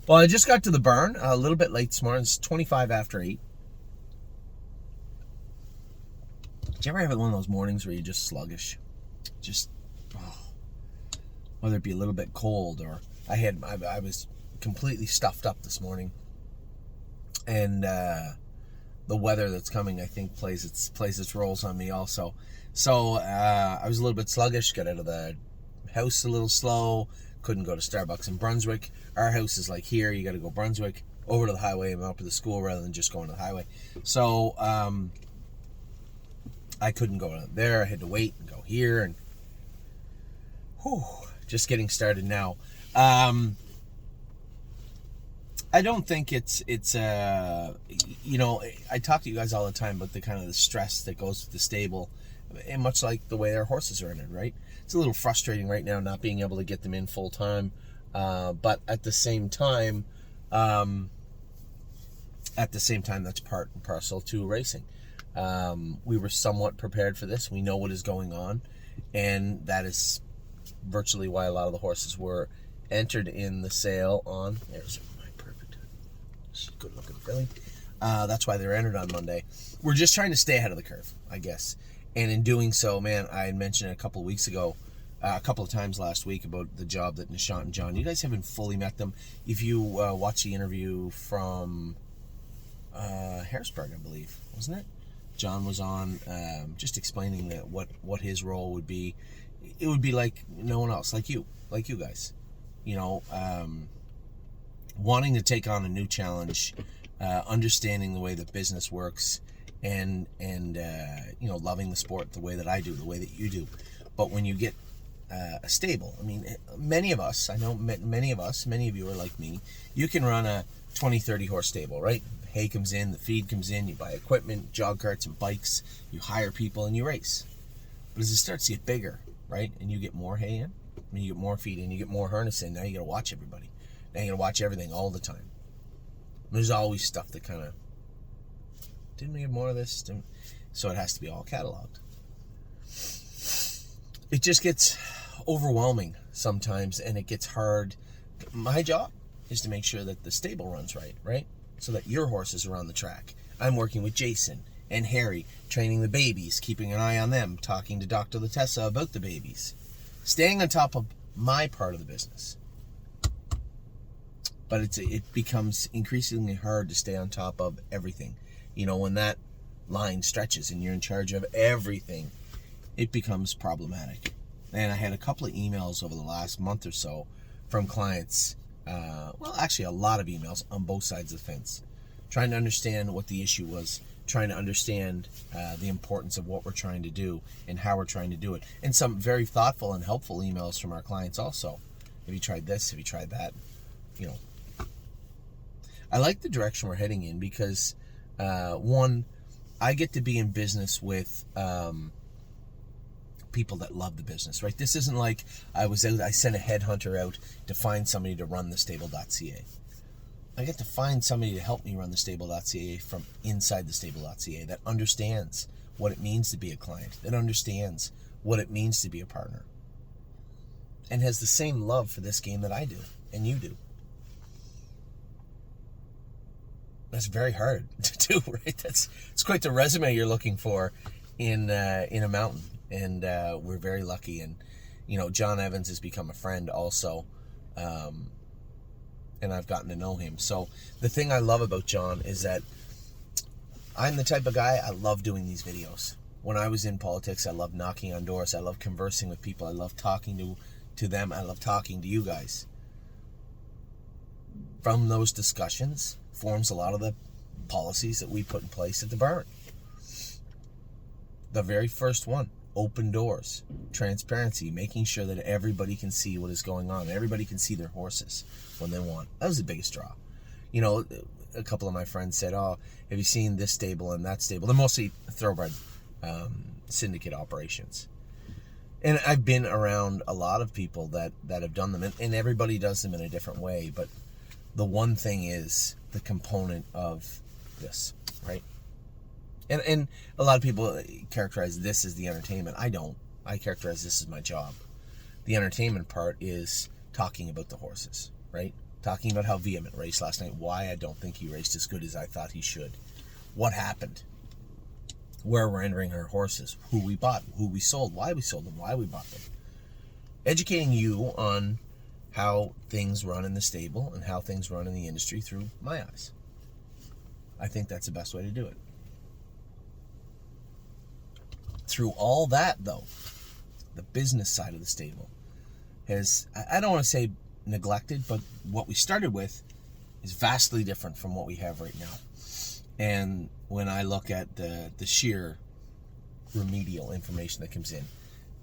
Well, I just got to the barn a little bit late this morning. It's 25 after 8. Did you ever have one of those mornings where you're just sluggish? Just, whether it be a little bit cold or I was completely stuffed up this morning. And the weather that's coming, I think, plays its roles on me also. So I was a little bit sluggish, got out of the house a little slow, couldn't go to Starbucks in Brunswick. Our house is like here, you got to go Brunswick, over to the highway and up to the school rather than just going to the highway. So I couldn't go there. I had to wait and go here, and just getting started now. I don't think it's I talk to you guys all the time about the kind of the stress that goes with the stable, and much like the way our horses are entered, right? It's a little frustrating right now not being able to get them in full time, but at the same time, that's part and parcel to racing. We were somewhat prepared for this. We know what is going on, and that is virtually why a lot of the horses were entered in the sale on. There's my perfect, good looking filly. That's why they're entered on Monday. We're just trying to stay ahead of the curve, I guess. And in doing so, man, I had mentioned it a couple of times last week about the job that Nishant and John. You guys haven't fully met them. If you watch the interview from Harrisburg, I believe, wasn't it? John was on just explaining that what his role would be. It would be like no one else, like you guys. Wanting to take on a new challenge, understanding the way that business works, and loving the sport the way that I do, the way that you do. But when you get a stable, I mean, many of us, I know many of you are like me, you can run a 20-30 horse stable, right? Hay comes in, the feed comes in, you buy equipment, jog carts and bikes, you hire people and you race. But as it starts to get bigger, right, and you get more hay in, and you get more feed in, you get more harness in, now you gotta watch everybody. Now you gotta watch everything all the time. There's always stuff that kind of, didn't we have more of this? So it has to be all cataloged. It just gets overwhelming sometimes, and it gets hard. My job is to make sure that the stable runs right? So that your horses are on the track. I'm working with Jason and Harry, training the babies, keeping an eye on them, talking to Dr. Latessa about the babies, staying on top of my part of the business. But it becomes increasingly hard to stay on top of everything. When that line stretches and you're in charge of everything, it becomes problematic. And I had a couple of emails over the last month or so from clients, actually a lot of emails on both sides of the fence, trying to understand what the issue was, trying to understand the importance of what we're trying to do and how we're trying to do it. And some very thoughtful and helpful emails from our clients also. Have you tried this? Have you tried that? I like the direction we're heading in because, one, I get to be in business with people that love the business, right? This isn't like I sent a headhunter out to find somebody to run the stable.ca. I get to find somebody to help me run the stable.ca from inside the stable.ca that understands what it means to be a client, that understands what it means to be a partner, and has the same love for this game that I do and you do. That's very hard to do, right? It's quite the resume you're looking for in a mountain, and we're very lucky. And John Evans has become a friend also, and I've gotten to know him. So the thing I love about John is that I'm the type of guy, I love doing these videos. When I was in politics, I loved knocking on doors. I love conversing with people. I love talking to them. I love talking to you guys. From those discussions forms a lot of the policies that we put in place at the barn. The very first one, open doors, transparency, making sure that everybody can see what is going on. Everybody can see their horses when they want. That was the biggest draw. A couple of my friends said, "Oh, have you seen this stable and that stable?" They're mostly thoroughbred syndicate operations. And I've been around a lot of people that have done them, and everybody does them in a different way. But the one thing is the component of this, right? And a lot of people characterize this as the entertainment. I don't. I characterize this as my job. The entertainment part is talking about the horses, right? talking about how Vehement raced last night, why I don't think he raced as good as I thought he should, what happened, where we're entering our horses, who we bought, who we sold, why we sold them, why we bought them. Educating you on how things run in the stable and how things run in the industry through my eyes. I think that's the best way to do it. Through all that, though, the business side of the stable has, I don't want to say neglected, but what we started with is vastly different from what we have right now. And when I look at the sheer remedial information that comes in,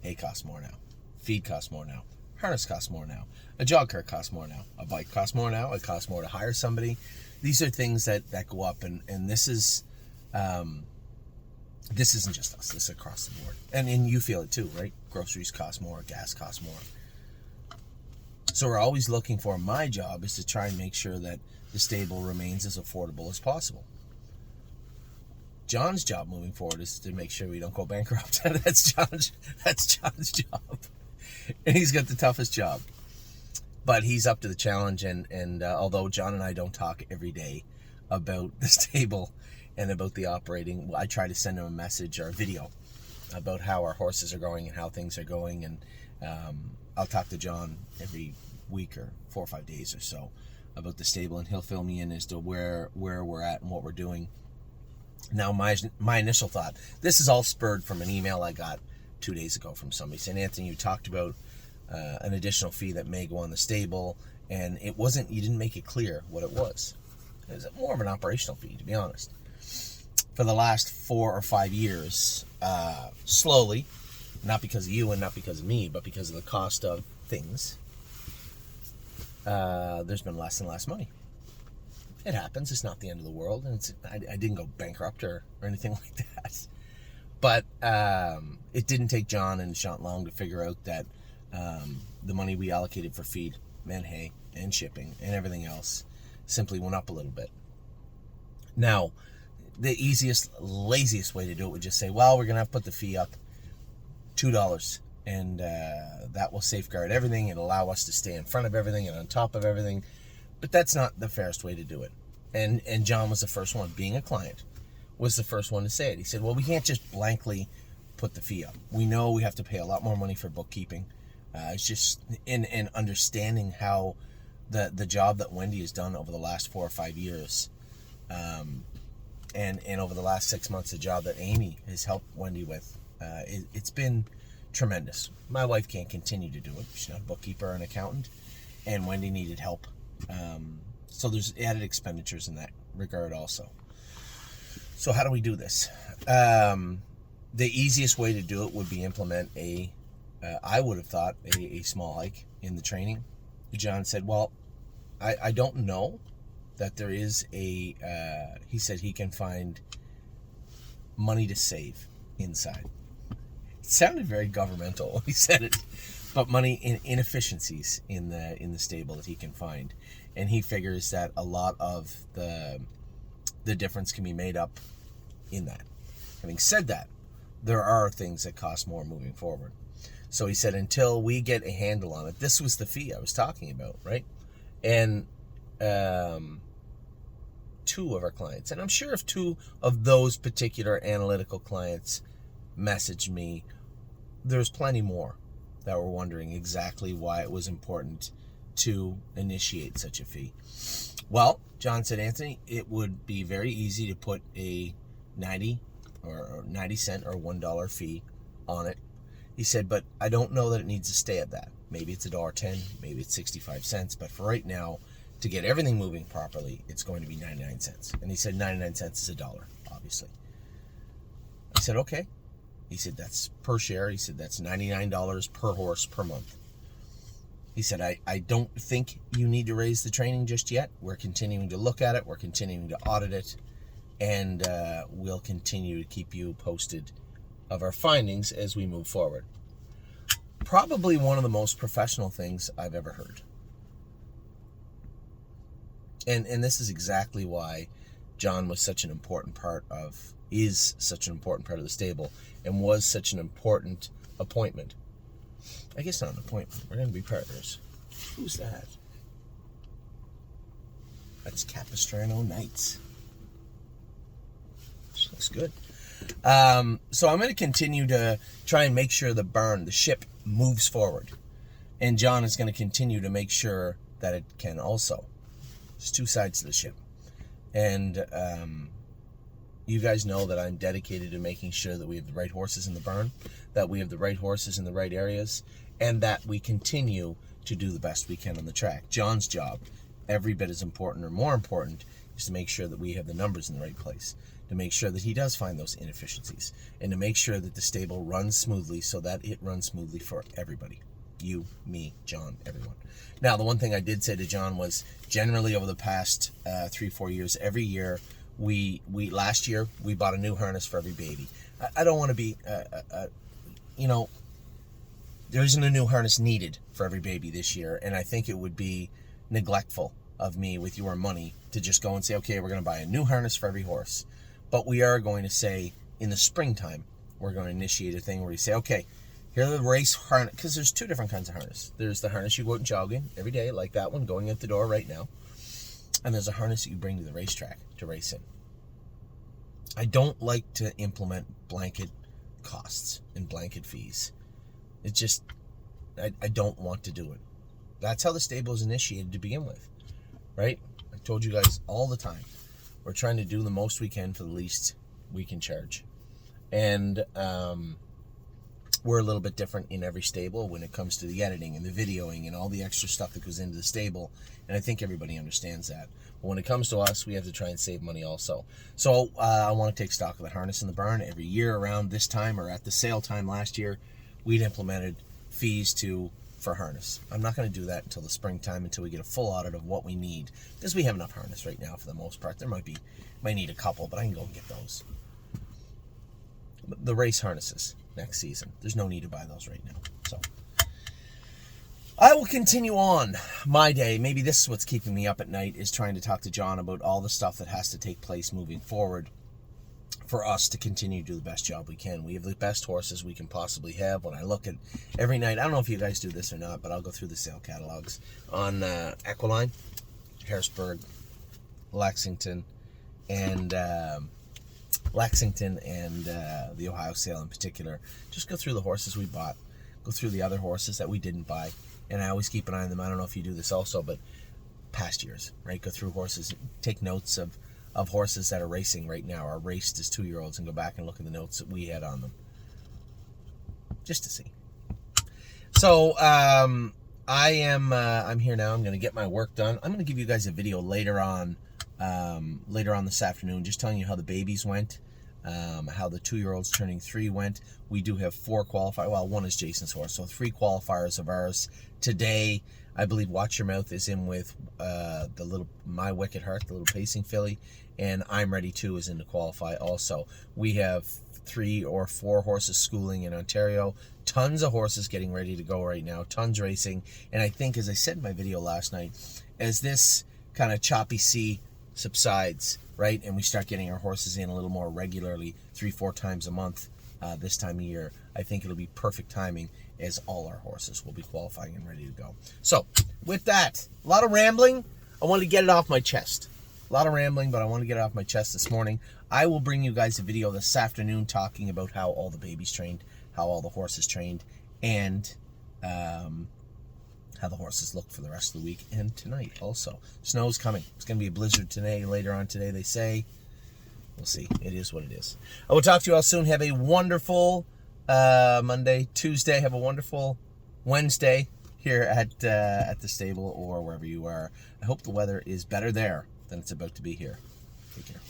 hay costs more now, feed costs more now, harness costs more now, a jog cart costs more now, a bike costs more now, it costs more to hire somebody. These are things that go up, and this is this isn't just us, this is across the board. And you feel it too, right? Groceries cost more, gas costs more. So we're always looking for, my job is to try and make sure that the stable remains as affordable as possible. John's job moving forward is to make sure we don't go bankrupt. That's John's job. And he's got the toughest job. But he's up to the challenge, and although John and I don't talk every day about the stable and about the operating, I try to send him a message or a video about how our horses are going and how things are going, and I'll talk to John every week or 4 or 5 days or so about the stable, and he'll fill me in as to where we're at and what we're doing. Now, my initial thought, this is all spurred from an email I got 2 days ago from somebody saying, Anthony, you talked about an additional fee that may go on the stable, and you didn't make it clear what it was. It was more of an operational fee, to be honest. For the last 4 or 5 years, slowly, not because of you and not because of me, but because of the cost of things, there's been less and less money. It happens. It's not the end of the world, and I didn't go bankrupt or anything like that. But it didn't take John and Sean long to figure out that the money we allocated for feed and hay and shipping and everything else simply went up a little bit. Now, the easiest, laziest way to do it would just say, well, we're going to have to put the fee up $2, and that will safeguard everything and allow us to stay in front of everything and on top of everything. But that's not the fairest way to do it. And John was the first one, being a client, was the first one to say it. He said, well, we can't just blankly put the fee up. We know we have to pay a lot more money for bookkeeping. It's just in understanding how the job that Wendy has done over the last 4 or 5 years, and over the last 6 months, the job that Amy has helped Wendy with, it's been tremendous. My wife can't continue to do it. She's not a bookkeeper or an accountant, and Wendy needed help. So there's added expenditures in that regard also. So how do we do this? The easiest way to do it would be implement I would have thought a small hike in the training. John said, well, I don't know that there is he said he can find money to save inside. It sounded very governmental when he said it, but money in inefficiencies in the stable that he can find. And he figures that a lot of the difference can be made up in that. Having said that, there are things that cost more moving forward. So he said, until we get a handle on it, this was the fee I was talking about, right? And 2 of our clients, and I'm sure if 2 of those particular analytical clients messaged me, there's plenty more that were wondering exactly why it was important to initiate such a fee. Well, John said, Anthony, it would be very easy to put a 90 cent or $1 fee on it. He said, but I don't know that it needs to stay at that. Maybe it's $1.10, maybe it's 65 cents, but for right now, to get everything moving properly, it's going to be 99 cents. And he said 99 cents is $1, obviously. I said, okay. He said, that's per share. He said, that's $99 per horse per month. He said, I don't think you need to raise the training just yet. We're continuing to look at it. We're continuing to audit it. And we'll continue to keep you posted of our findings as we move forward. Probably one of the most professional things I've ever heard. And this is exactly why John was such an important part of the stable, and was such an important appointment. I guess not an appointment. We're going to be partners. Who's that? That's Capistrano Knights. This looks good. So I'm going to continue to try and make sure the ship moves forward. And John is going to continue to make sure that it can also. There's two sides to the ship. And you guys know that I'm dedicated to making sure that we have the right horses in the barn, that we have the right horses in the right areas, and that we continue to do the best we can on the track. John's job, every bit as important or more important, is to make sure that we have the numbers in the right place, to make sure that he does find those inefficiencies, and to make sure that the stable runs smoothly so that it runs smoothly for everybody. You, me, John, everyone. Now, the one thing I did say to John was, generally over the past 3-4 years, every year, last year, we bought a new harness for every baby. I don't want to be, there isn't a new harness needed for every baby this year, and I think it would be neglectful of me with your money to just go and say, okay, we're going to buy a new harness for every horse. But we are going to say, in the springtime, we're going to initiate a thing where we say, okay, here are the race harness, because there's two different kinds of harness. There's the harness you go out and jog in every day, like that one going out the door right now. And there's a harness that you bring to the racetrack to race in. I don't like to implement blanket costs and blanket fees. It just, I don't want to do it. That's how the stable is initiated to begin with, right? I told you guys all the time, we're trying to do the most we can for the least we can charge. And we're a little bit different in every stable when it comes to the editing and the videoing and all the extra stuff that goes into the stable. And I think everybody understands that. But when it comes to us, we have to try and save money also. So I want to take stock of the harness in the barn. Every year around this time, or at the sale time last year, we'd implemented fees for harness. I'm not going to do that until the springtime, until we get a full audit of what we need, because we have enough harness right now for the most part. There might need a couple, but I can go and get those. The race harnesses next season, there's no need to buy those right now. So I will continue on my day. Maybe this is what's keeping me up at night, is trying to talk to John about all the stuff that has to take place moving forward for us to continue to do the best job we can. We have the best horses we can possibly have. When I look at every night, I don't know if you guys do this or not, but I'll go through the sale catalogs on Equiline, Harrisburg, Lexington, and the Ohio sale in particular. Just go through the horses we bought, go through the other horses that we didn't buy, and I always keep an eye on them. I don't know if you do this also, but past years, right? Go through horses, take notes of horses that are racing right now, or raced as 2-year-olds, and go back and look at the notes that we had on them, just to see. So I'm here now. I'm going to get my work done. I'm going to give you guys a video later on this afternoon, just telling you how the babies went, how the 2-year-olds turning 3 went. We do have 4 qualifiers. Well, one is Jason's horse, so 3 qualifiers of ours today. I believe Watch Your Mouth is in with the little My Wicked Heart, the little pacing filly, and I'm Ready Too is in to qualify also. We have 3 or 4 horses schooling in Ontario. Tons of horses getting ready to go right now. Tons racing. And I think, as I said in my video last night, as this kind of choppy sea subsides, right, and we start getting our horses in a little more regularly, 3-4 times a month this time of year, I think it'll be perfect timing, as all our horses will be qualifying and ready to go. So with that, a lot of rambling. I wanted to get it off my chest. A lot of rambling, but I want to get it off my chest this morning. I will bring you guys a video this afternoon talking about how all the babies trained, how all the horses trained, and how the horses look for the rest of the week, and tonight also. Snow's coming. It's going to be a blizzard today, later on today, they say. We'll see. It is what it is. I will talk to you all soon. Have a wonderful Monday, Tuesday. Have a wonderful Wednesday here at the stable or wherever you are. I hope the weather is better there than it's about to be here. Take care.